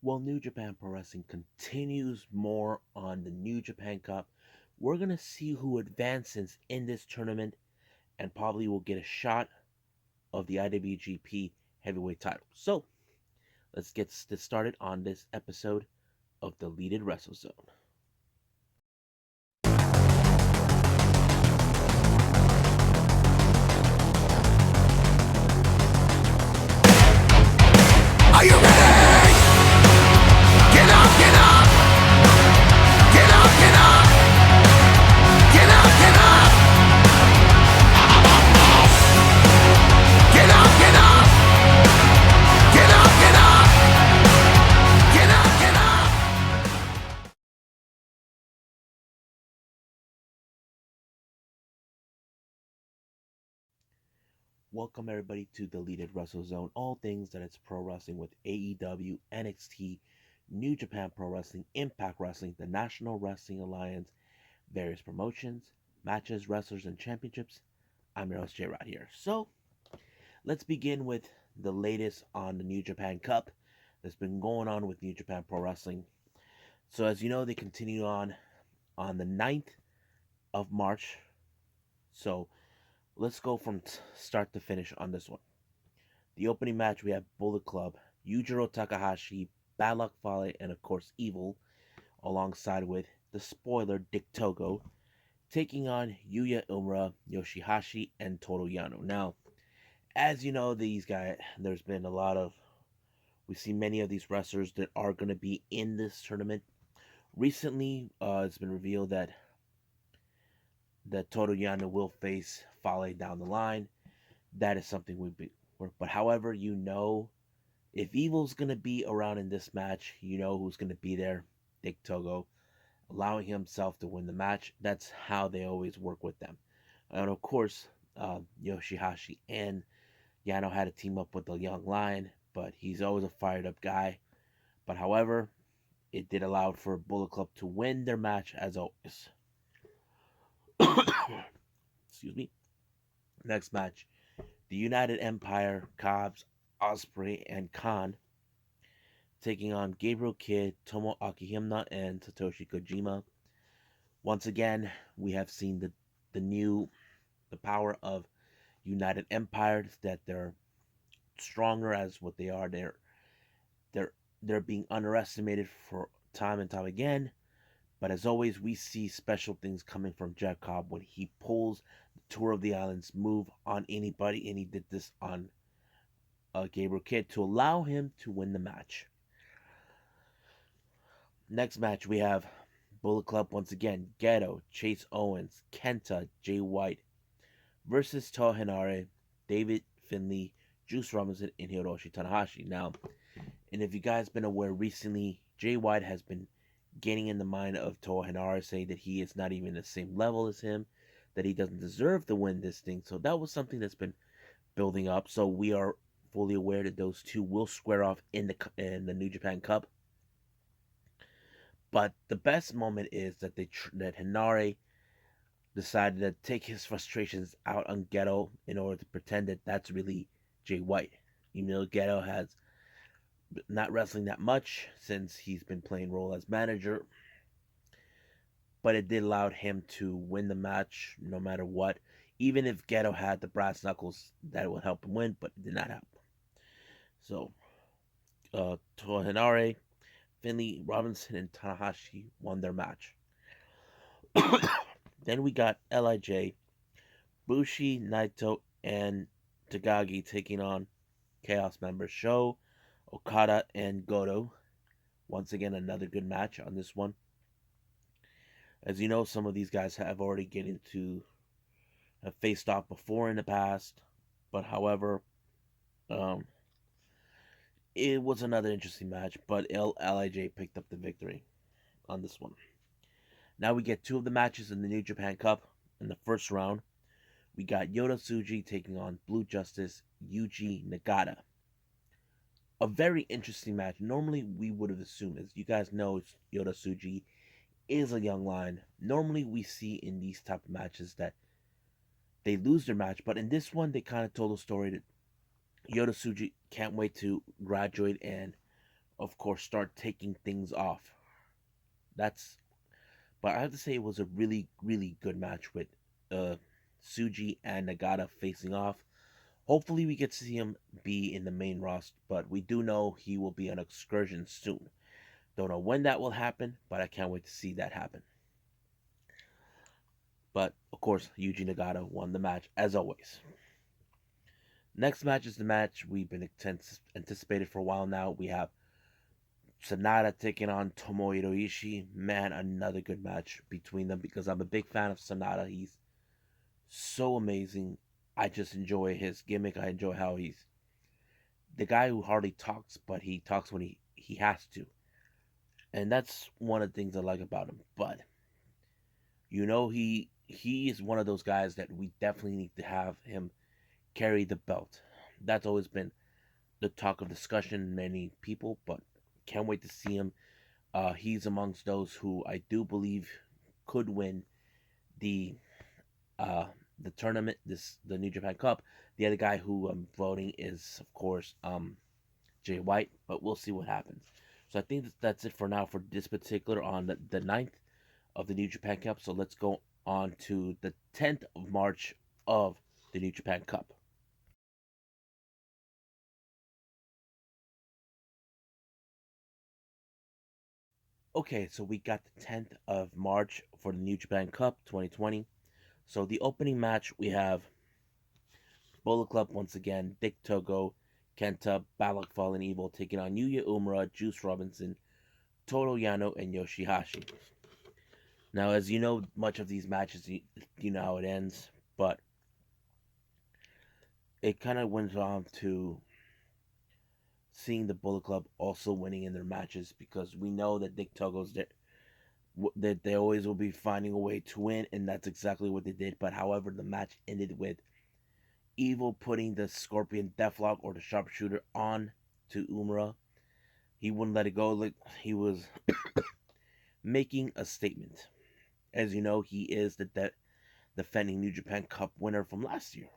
While New Japan Pro Wrestling continues more on the New Japan Cup, we're going to see who advances in this tournament and probably will get a shot of the IWGP Heavyweight title. So, let's get this started on this episode of Deleted Wrestle Zone. Are you ready? Get up, get up! Get up, get up! Get up, get up! Get up, get up! Get up, get up! Get up, get up! Welcome everybody to Deleted Wrestle Zone, all things that it's pro wrestling with AEW, NXT, New Japan Pro Wrestling, Impact Wrestling, the National Wrestling Alliance, various promotions, matches, wrestlers, and championships. I'm your host J Rod here. So let's begin with the latest on the New Japan Cup that's been going on with New Japan Pro Wrestling. So as you know, they continue on the 9th of March. So let's go from start to finish on this one. The opening match, we have Bullet Club, Yujiro Takahashi, Bad Luck Fale, and of course Evil, alongside with the spoiler Dick Togo, taking on Yuya Uemura, Yoshihashi, and Toru Yano. Now, as you know, these guys, there's been a lot of, we see many of these wrestlers that are going to be in this tournament. Recently, it's been revealed that Toru Yano will face Fale down the line. That is something we've been, but however, if Evil's going to be around in this match, you know who's going to be there, Dick Togo, allowing himself to win the match. That's how they always work with them. And of course, Yoshihashi and Yano had to team up with the Young Lion, but he's always a fired up guy. But however, it did allow for Bullet Club to win their match as always. Excuse me. Next match, the United Empire, Cobbs, Osprey, and Khan taking on Gabriel Kidd, Tomo Akihimna, and Satoshi Kojima. Once again, we have seen the power of United Empire, that they're stronger as what they are. They're being underestimated for time and time again. But as always, we see special things coming from Jeff Cobb when he pulls the Tour of the Islands move on anybody, and he did this on Gabriel Kidd to allow him to win the match. Next match, we have Bullet Club once again, Gedo, Chase Owens, Kenta, Jay White versus Toa Henare, David Finlay, Juice Robinson, and Hiroshi Tanahashi. Now, and if you guys been aware recently, Jay White has been getting in the mind of Toa Henare, saying that he is not even the same level as him, that he doesn't deserve to win this thing. So that was something that's been building up. So we are fully aware that those two will square off in the New Japan Cup. But the best moment is that that Henare decided to take his frustrations out on Gedo in order to pretend that that's really Jay White. Even though Gedo has not wrestling that much since he's been playing role as manager, but it did allow him to win the match no matter what. Even if Gedo had the brass knuckles, that would help him win, but it did not help. So, Toa Henare, Finlay, Robinson, and Tanahashi won their match. Then we got LIJ, Bushi, Naito, and Tagagi taking on Chaos members Sho, Okada, and Goto. Once again, another good match on this one. As you know, some of these guys have already have faced off before in the past, but however, um, it was another interesting match. But LIJ picked up the victory on this one. Now we get two of the matches in the New Japan Cup. In the first round, we got Yota Tsuji taking on Blue Justice Yuji Nagata. A very interesting match. Normally, we would have assumed, as you guys know, Yota Tsuji is a young lion. Normally, we see in these type of matches that they lose their match, but in this one, they kind of told a story that Yota Tsuji can't wait to graduate and of course, start taking things off. That's, but I have to say it was a really, really good match with uh, Suji and Nagata facing off. Hopefully, we get to see him be in the main roster, but we do know he will be on excursion soon. Don't know when that will happen, but I can't wait to see that happen. But of course, Yuji Nagata won the match as always. Next match is the match we've been anticipated for a while now. We have Sanada taking on Tomohiro Ishii. Man, another good match between them because I'm a big fan of Sanada. He's so amazing. I just enjoy his gimmick. I enjoy how he's the guy who hardly talks, but he talks when he has to. And that's one of the things I like about him. But he is one of those guys that we definitely need to have him carry the belt. That's always been the talk of discussion, many people, but can't wait to see him. He's amongst those who I do believe could win the uh, the tournament, the New Japan Cup. The other guy who I'm voting is, of course, Jay White, but we'll see what happens. So I think that's it for now for this particular on the 9th of the New Japan Cup. So let's go on to the 10th of March of the New Japan Cup. Okay, so we got the 10th of March for the New Japan Cup 2020. So the opening match we have Bullet Club once again, Dick Togo, Kenta, Balak Fallen Evil taking on Yuya Uemura, Juice Robinson, Toru Yano, and Yoshihashi. Now, as you know, much of these matches, you know how it ends, but it kind of went on to seeing the Bullet Club also winning in their matches because we know that Dick Togo's there, that they always will be finding a way to win, and that's exactly what they did. But however, the match ended with Evil putting the Scorpion Deathlock or the Sharpshooter on to Uemura. He wouldn't let it go. Like he was making a statement. As you know, he is the defending New Japan Cup winner from last year.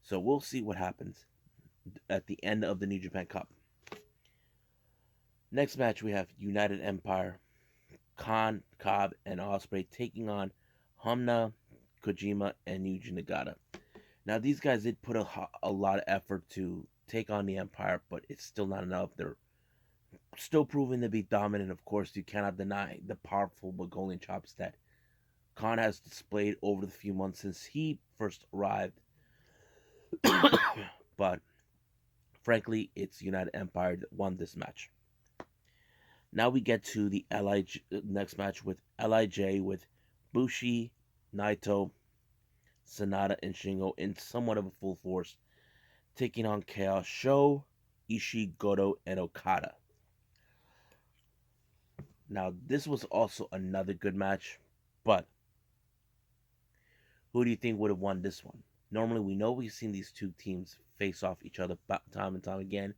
So we'll see what happens at the end of the New Japan Cup. Next match we have United Empire, Khan, Cobb, and Ospreay taking on Humna, Kojima, and Yuji Nagata. Now these guys did put a lot of effort to take on the Empire, but it's still not enough. They're still proving to be dominant. Of course, you cannot deny the powerful Mongolian chops that Khan has displayed over the few months since he first arrived. But frankly, it's United Empire that won this match. Now we get to the next match with LIJ with Bushi, Naito, Sanada, and Shingo in somewhat of a full force, taking on Chaos Sho, Ishii, Goto, and Okada. Now, this was also another good match, but who do you think would have won this one? Normally, we know we've seen these two teams face off each other time and time again,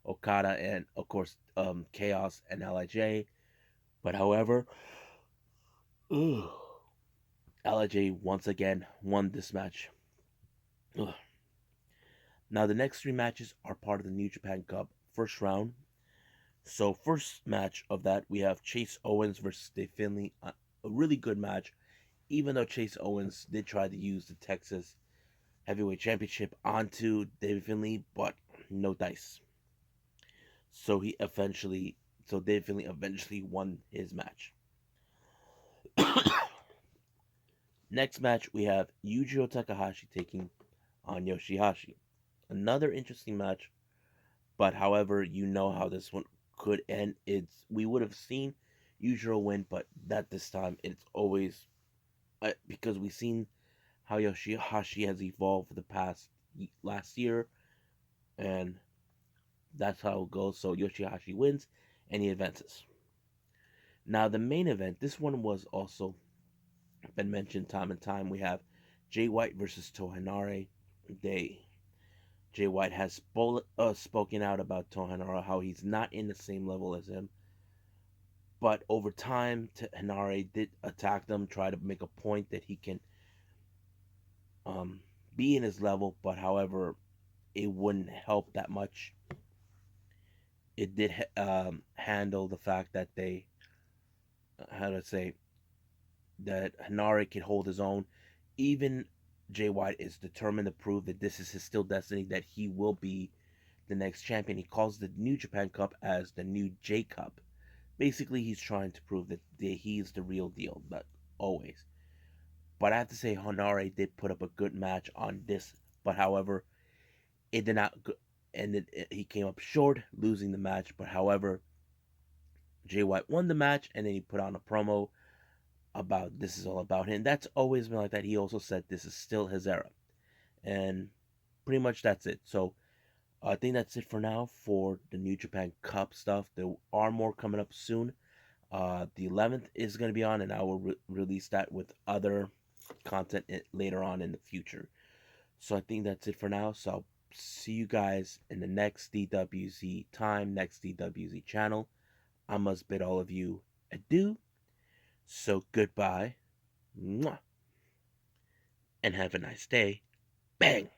Okada and, of course, Chaos and LIJ. But however, LIJ once again won this match. Ugh. Now, the next three matches are part of the New Japan Cup first round. So, first match of that, we have Chase Owens versus Dave Finlay. A really good match, even though Chase Owens did try to use the Texas Heavyweight Championship onto David Finlay, but no dice. So Dave Finlay eventually won his match. Next match, we have Yujiro Takahashi taking on Yoshihashi. Another interesting match, but however, you know how this one could end. We would have seen Yujiro win, but that this time it's always because we've seen how Yoshihashi has evolved for the past last year, and that's how it goes. So Yoshihashi wins, and he advances. Now the main event, this one was also been mentioned time and time. We have Jay White versus Toa Henare. Jay White has spoken out about Toa Henare, how he's not in the same level as him. But over time, Henare did attack them, try to make a point that he can be in his level, but however, it wouldn't help that much. it did handle the fact that they, how to say, that Hanare can hold his own. Even Jay White is determined to prove that this is his still destiny, that he will be the next champion. He calls the New Japan Cup as the new J Cup. Basically, he's trying to prove that he's the real deal, but always. But I have to say, Hanare did put up a good match on this. But however, it did not, and he came up short, losing the match. But however, Jay White won the match, and then he put on a promo about this is all about him. That's always been like that. He also said this is still his era, and pretty much that's it. So I think that's it for now for the New Japan Cup stuff. There are more coming up soon. The 11th is going to be on, and I will release that with other content later on in the future. So I think that's it for now. So I'll see you guys in the next DWZ time, next DWZ channel. I must bid all of you adieu. So goodbye. Mwah, and have a nice day. Bang!